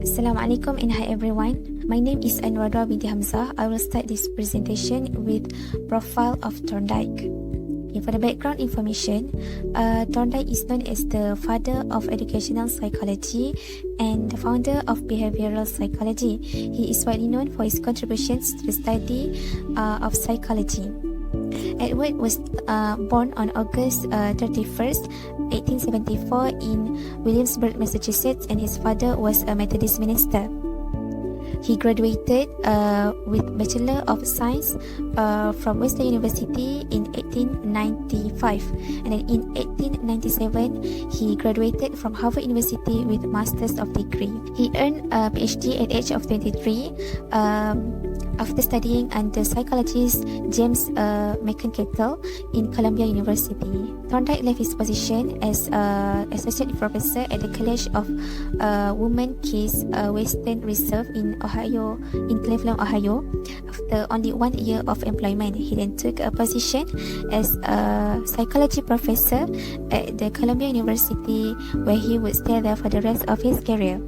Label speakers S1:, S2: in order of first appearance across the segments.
S1: Assalamualaikum and hi everyone. My name is Ainun Radhwa binti Hamzah. I will start this presentation with profile of Thorndike. For the background information, Thorndike is known as the father of educational psychology and the founder of behavioral psychology. He is widely known for his contributions to the study of psychology. Edward was born on August 31st, 1874 in Williamsburg, Massachusetts, and his father was a Methodist minister. He graduated with Bachelor of Science from Western University in 1895, and then in 1897 he graduated from Harvard University with Masters of Degree. He earned a PhD at the age of 23 after studying under psychologist James McConkettle in Columbia University. Thorndike left his position as associate professor at the College of Women Case Western Reserve in Cleveland, Ohio. After only 1 year of employment, he then took a position as a psychology professor at the Columbia University, where he would stay there for the rest of his career.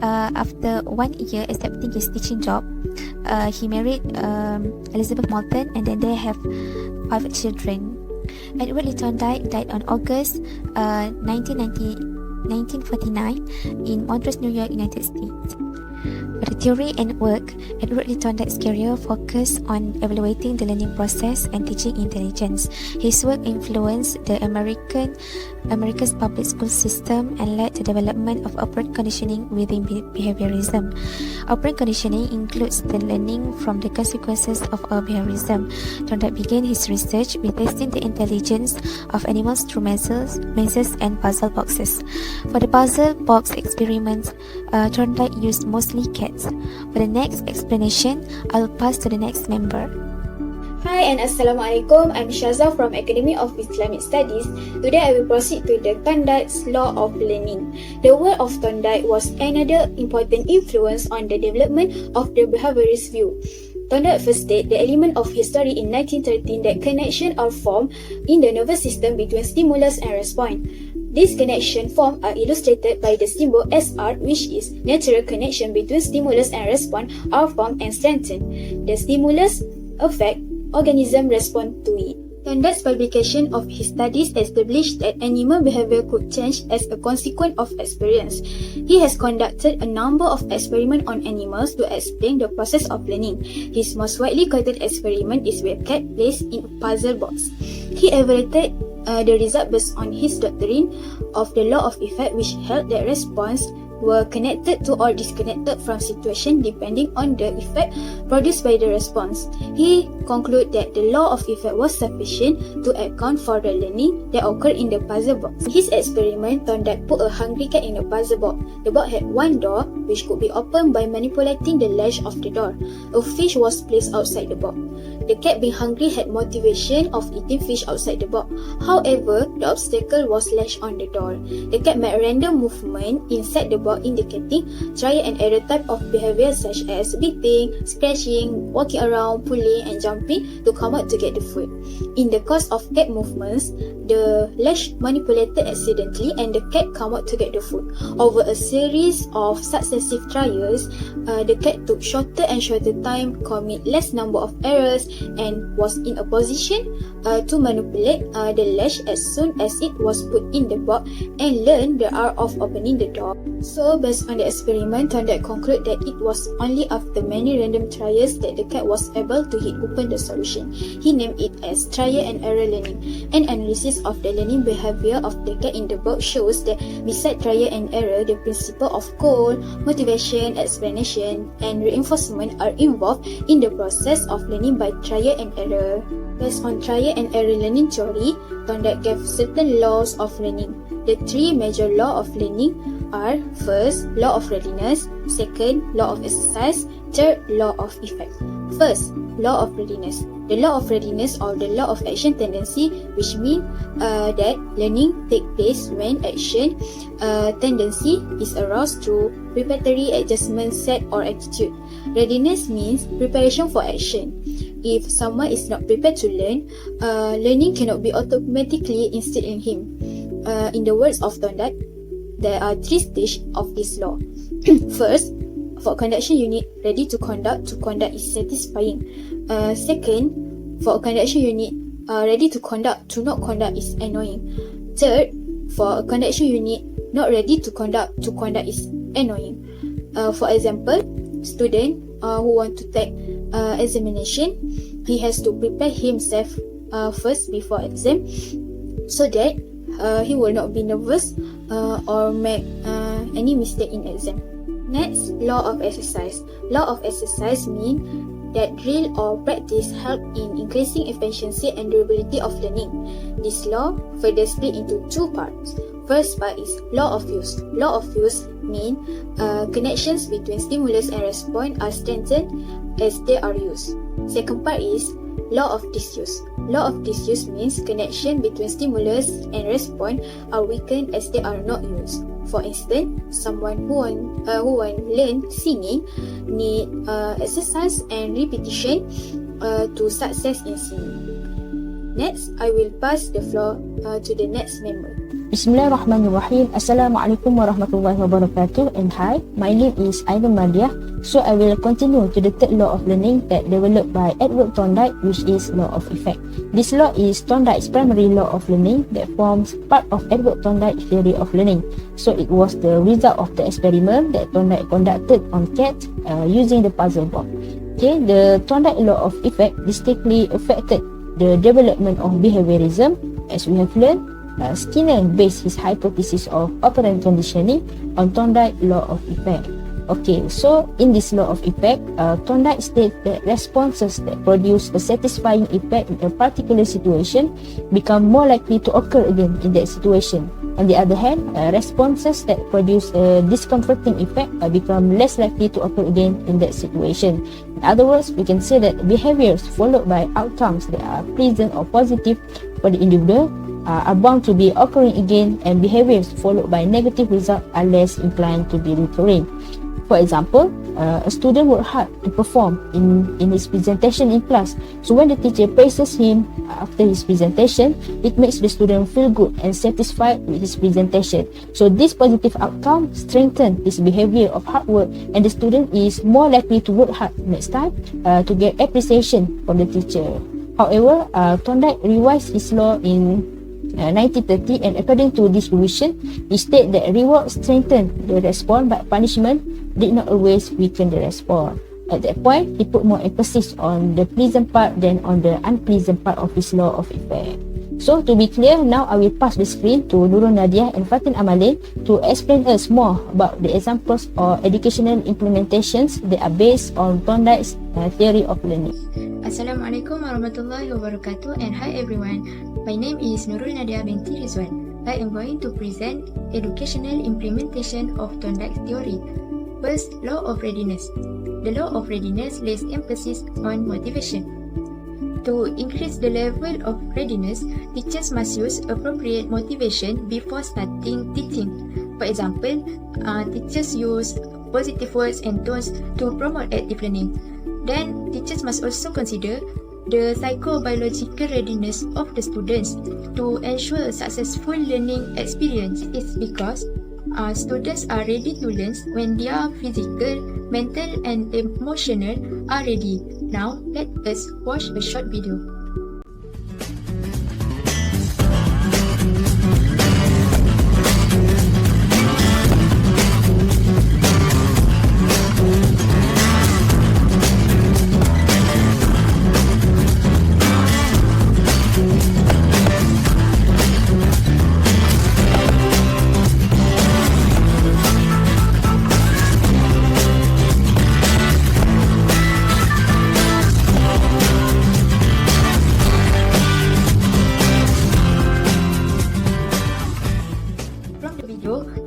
S1: After 1 year accepting his teaching job, he married Elizabeth Moulton, and then they have 5 children. Edward Lee Thorndike died on August 1949 in Montrose, New York, United States. For the theory and work, Edward Lee Thorndike's career focused on evaluating the learning process and teaching intelligence. His work influenced the America's public school system and led to the development of operant conditioning within behaviorism. Operant conditioning includes the learning from the consequences of behaviorism. Thorndike began his research with testing the intelligence of animals through mazes and puzzle boxes. For the puzzle box experiments, Thorndike used mostly cats. For the next explanation, I'll pass to the next member.
S2: Hi and Assalamualaikum. I'm Syaza from Academy of Islamic Studies. Today I will proceed to the Thorndike's law of learning. The work of Thorndike was another important influence on the development of the behaviorist view. Thorndike first stated the element of history in 1913 that connection are formed in the nervous system between stimulus and response. These connections formed are illustrated by the symbol SR, which is natural connection between stimulus and response are formed and strengthened. The stimulus affect, organism respond to it. Thorndike's publication of his studies established that animal behavior could change as a consequence of experience. He has conducted a number of experiments on animals to explain the process of learning. His most widely quoted experiment is with cat placed in a puzzle box. He evaluated the result based on his doctrine of the law of effect, which held that response were connected to or disconnected from situation depending on the effect produced by the response. He concluded that the law of effect was sufficient to account for the learning that occurred in the puzzle box. In his experiment, Thorndike put a hungry cat in a puzzle box. The box had one door which could be opened by manipulating the latch of the door. A fish was placed outside the box. The cat, being hungry, had motivation of eating fish outside the box. However, the obstacle was latched on the door. The cat made random movement inside the box, indicating trial and error type of behavior such as beating, scratching, walking around, pulling and jumping to come out to get the food. In the course of cat movements, the latch manipulated accidentally and the cat come out to get the food. Over a series of successive trials, the cat took shorter and shorter time, commit less number of errors, and was in a position to manipulate the latch as soon as it was put in the box and learn the art of opening the door. So, based on the experiment, Thorndike concluded that it was only after many random trials that the cat was able to hit open the solution. He named it as trial and error learning. An analysis of the learning behavior of the cat in the box shows that beside trial and error, the principle of goal, motivation, explanation, and reinforcement are involved in the process of learning by trial and error. Based on trial and error learning theory, Thorndike gave certain laws of learning. The 3 major laws of learning are: first, law of readiness; second, law of exercise; third, law of effect. First, law of readiness. The law of readiness or the law of action tendency, which means that learning takes place when action tendency is aroused through preparatory adjustment set or attitude. Readiness means preparation for action. If someone is not prepared to learn, learning cannot be automatically instilled in him. In the words of Thorndike, there are 3 stages of this law. First, for conduction unit ready to conduct is satisfying. Second, for conduction unit ready to conduct is annoying. Third, for a conduction unit not ready to conduct is annoying. For example, student who want to take examination, he has to prepare himself first before exam, so that he will not be nervous or make any mistake in exam. Next, law of exercise. Law of exercise means that drill or practice help in increasing efficiency and durability of learning. This law further split into 2 parts. First part is law of use. Law of use means connections between stimulus and response are strengthened as they are used. Second part is law of disuse. Law of disuse means connection between stimulus and response are weakened as they are not used. For instance, someone who want learn singing need exercise and repetition to success in singing. Next, I will pass the floor to the next member.
S3: Bismillahirrahmanirrahim. Assalamualaikum warahmatullahi wabarakatuh. And hi, my name is Ainon Mardhiah. So I will continue to the third law of learning that developed by Edward Thorndike, which is law of effect. This law is Thorndike's primary law of learning that forms part of Edward Thorndike's theory of learning. So it was the result of the experiment that Thorndike conducted on cats using the puzzle box. Okay, the Thorndike law of effect distinctly affected the development of behaviorism. As we have learned, Skinner based his hypothesis of operant conditioning on Thorndike law of effect. Okay, so in this law of effect, Thorndike states that responses that produce a satisfying effect in a particular situation become more likely to occur again in that situation. On the other hand, responses that produce a discomforting effect become less likely to occur again in that situation. In other words, we can say that behaviors followed by outcomes that are pleasant or positive for the individual are bound to be occurring again, and behaviors followed by negative results are less inclined to be recurring. For example, a student worked hard to perform in his presentation in class. So when the teacher praises him after his presentation, it makes the student feel good and satisfied with his presentation. So this positive outcome strengthens his behavior of hard work, and the student is more likely to work hard next time to get appreciation from the teacher. However, Thorndike revised his law in 1930, and according to this revision, he stated that reward strengthened the response, but punishment did not always weaken the response. At that point, he put more emphasis on the pleasant part than on the unpleasant part of his law of effect. So to be clear, now I will pass the screen to Nurul Nadiah and Fatin Amalin to explain us more about the examples or educational implementations that are based on Thorndike's theory of learning.
S4: Assalamualaikum warahmatullahi wabarakatuh, and hi everyone. My name is Nurul Nadiah binti Ridzuan. I am going to present educational implementation of Thorndike's theory. First, law of readiness. The law of readiness lays emphasis on motivation. To increase the level of readiness, teachers must use appropriate motivation before starting teaching. For example, teachers use positive words and tones to promote active learning. Then, teachers must also consider the psychobiological readiness of the students to ensure a successful learning experience. It's because students are ready to learn when their physical, mental and emotional are ready. Now, let us watch a short video.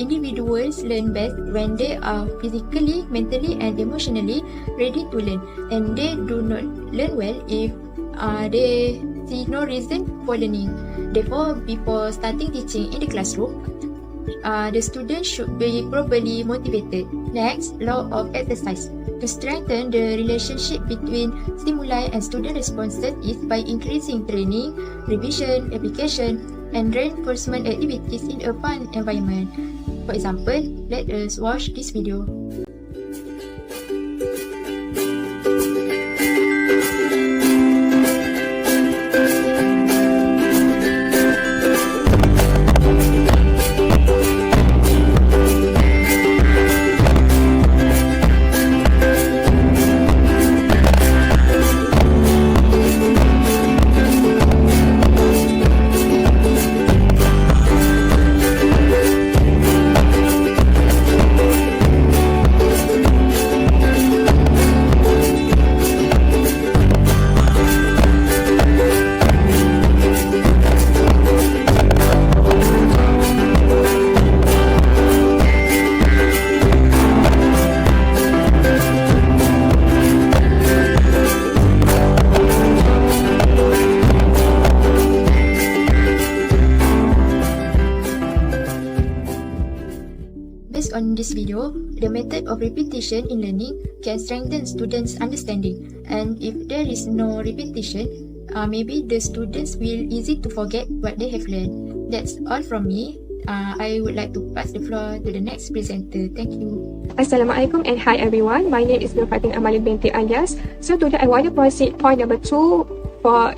S4: Individuals learn best when they are physically, mentally and emotionally ready to learn, and they do not learn well if they see no reason for learning. Therefore, before starting teaching in the classroom, the student should be properly motivated. Next, law of exercise. To strengthen the relationship between stimuli and student responses is by increasing training, revision, application and reinforcement activities in a fun environment. For For example, let us watch this video. Based on this video, the method of repetition in learning can strengthen students' understanding, and if there is no repetition, maybe the students will easy to forget what they have learned. That's all from me. I would like to pass the floor to the next presenter. Thank you.
S5: Assalamualaikum and hi everyone. My name is Nur Fatin Amalin binti Alias. So today I want to proceed point number 2 for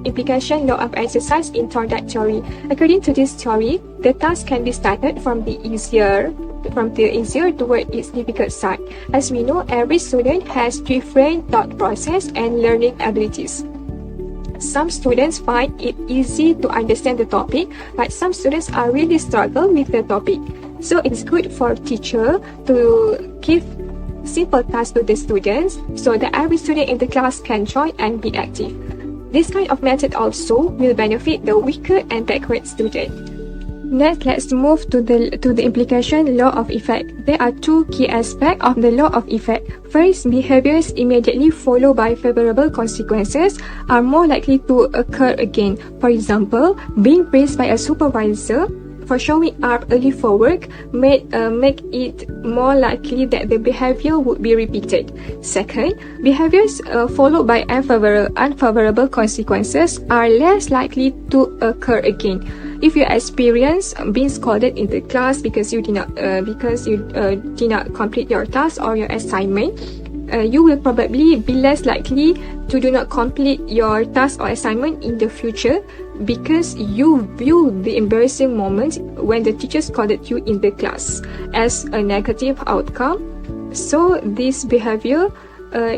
S5: implication law of exercise in Thorndike theory. According to this theory, the task can be started from the easier toward its difficult side. As we know, every student has different thought process and learning abilities. Some students find it easy to understand the topic, but some students are really struggle with the topic. So it's good for teacher to give simple tasks to the students so that every student in the class can join and be active. This kind of method also will benefit the weaker and backward student. Next, let's move to the implication law of effect. There are two key aspects of the law of effect. First, behaviors immediately followed by favorable consequences are more likely to occur again. For example, being praised by a supervisor for showing up early for work make it more likely that the behavior would be repeated. Second, behaviors followed by unfavorable consequences are less likely to occur again. If you experience being scolded in the class because you did not complete your task or your assignment, you will probably be less likely to do not complete your task or assignment in the future because you view the embarrassing moment when the teacher scolded you in the class as a negative outcome. So this behavior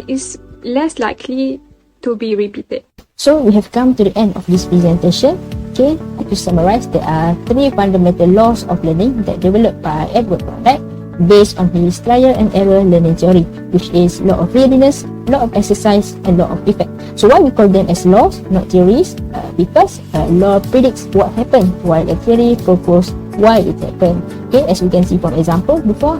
S5: is less likely to be repeated.
S3: So we have come to the end of this presentation. Okay, to summarize, there are 3 fundamental laws of learning that developed by Edward Thorndike based on his trial and error learning theory, which is law of readiness, law of exercise, and law of effect. So why we call them as laws, not theories? Because law predicts what happened, while a theory proposes why it happened. Okay, as we can see from example before,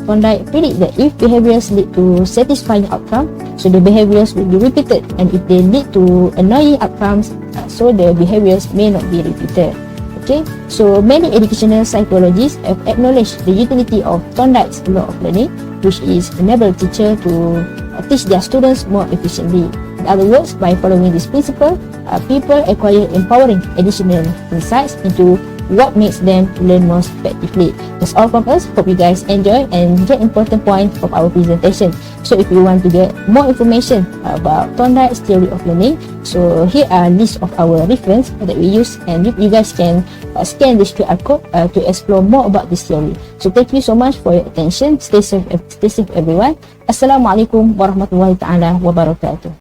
S3: Thorndike predict that if behaviors lead to satisfying outcome, so the behaviors will be repeated, and if they lead to annoying outcomes, so the behaviors may not be repeated. Okay, so many educational psychologists have acknowledged the utility of Thorndike's law of learning, which is enable teacher to teach their students more efficiently. In other words, by following this principle, people acquire empowering additional insights into what makes them learn more effectively. That's all from us. Hope you guys enjoy and get important points from our presentation. So if you want to get more information about Thorndike's theory of learning, so here are a list of our reference that we use, and you guys can scan this QR code to explore more about this theory. So thank you so much for your attention. Stay safe everyone. Assalamualaikum warahmatullahi taala wabarakatuh.